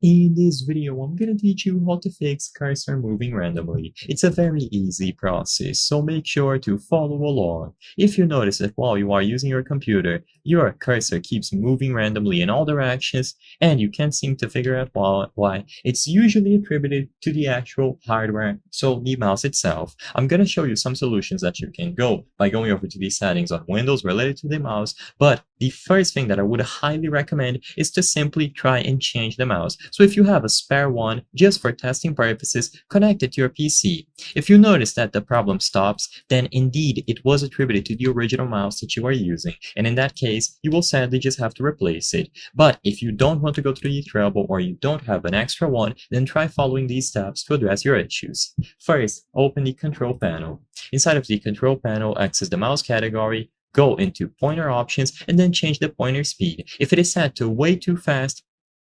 In this video, I'm gonna teach you how to fix cursor moving randomly. It's a very easy process, so make sure to follow along. If you notice that while you are using your computer, your cursor keeps moving randomly in all directions, and you can't seem to figure out why, it's usually attributed to the actual hardware, so the mouse itself. I'm gonna show you some solutions that you can go by going over to the settings on Windows related to the mouse, but the first thing that I would highly recommend is to simply try and change the mouse. So if you have a spare one, just for testing purposes, connect it to your PC. If you notice that the problem stops, then indeed it was attributed to the original mouse that you are using, and in that case, you will sadly just have to replace it. But if you don't want to go through the trouble or you don't have an extra one, then try following these steps to address your issues. First, open the control panel. Inside of the control panel, access the mouse category, go into pointer options, and then change the pointer speed. If it is set to way too fast,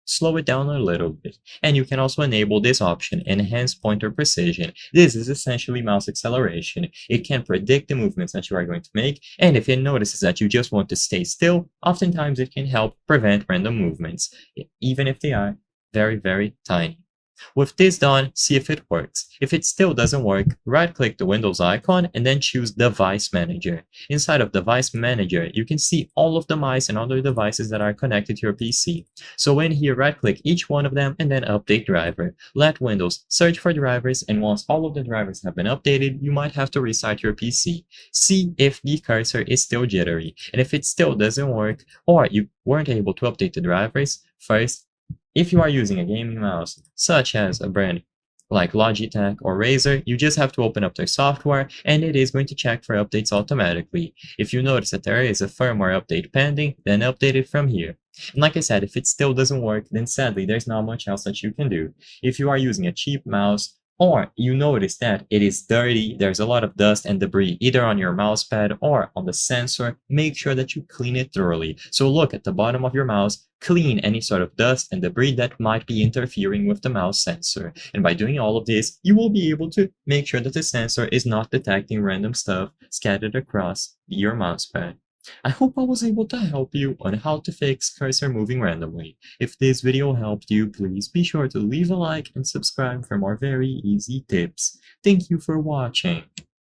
slow it down a little bit. And you can also enable this option, Enhance Pointer Precision. This is essentially mouse acceleration. It can predict the movements that you are going to make, and if it notices that you just want to stay still, oftentimes it can help prevent random movements, even if they are very, very tiny. With this done, see if it works. If it still doesn't work, right-click the Windows icon and then choose Device Manager. Inside of Device Manager, you can see all of the mice and other devices that are connected to your PC. So in here, right-click each one of them and then Update Driver. Let Windows search for drivers, and once all of the drivers have been updated, you might have to restart your PC. See if the cursor is still jittery, and if it still doesn't work, or you weren't able to update the drivers, first, if you are using a gaming mouse, such as a brand like Logitech or Razer, you just have to open up their software and it is going to check for updates automatically. If you notice that there is a firmware update pending, then update it from here. And like I said, if it still doesn't work, then sadly there's not much else that you can do. If you are using a cheap mouse, or you notice that it is dirty, there's a lot of dust and debris either on your mouse pad or on the sensor, make sure that you clean it thoroughly. So look at the bottom of your mouse, clean any sort of dust and debris that might be interfering with the mouse sensor. And by doing all of this, you will be able to make sure that the sensor is not detecting random stuff scattered across your mouse pad. I hope I was able to help you on how to fix cursor moving randomly. If this video helped you, please be sure to leave a like and subscribe for more very easy tips. Thank you for watching.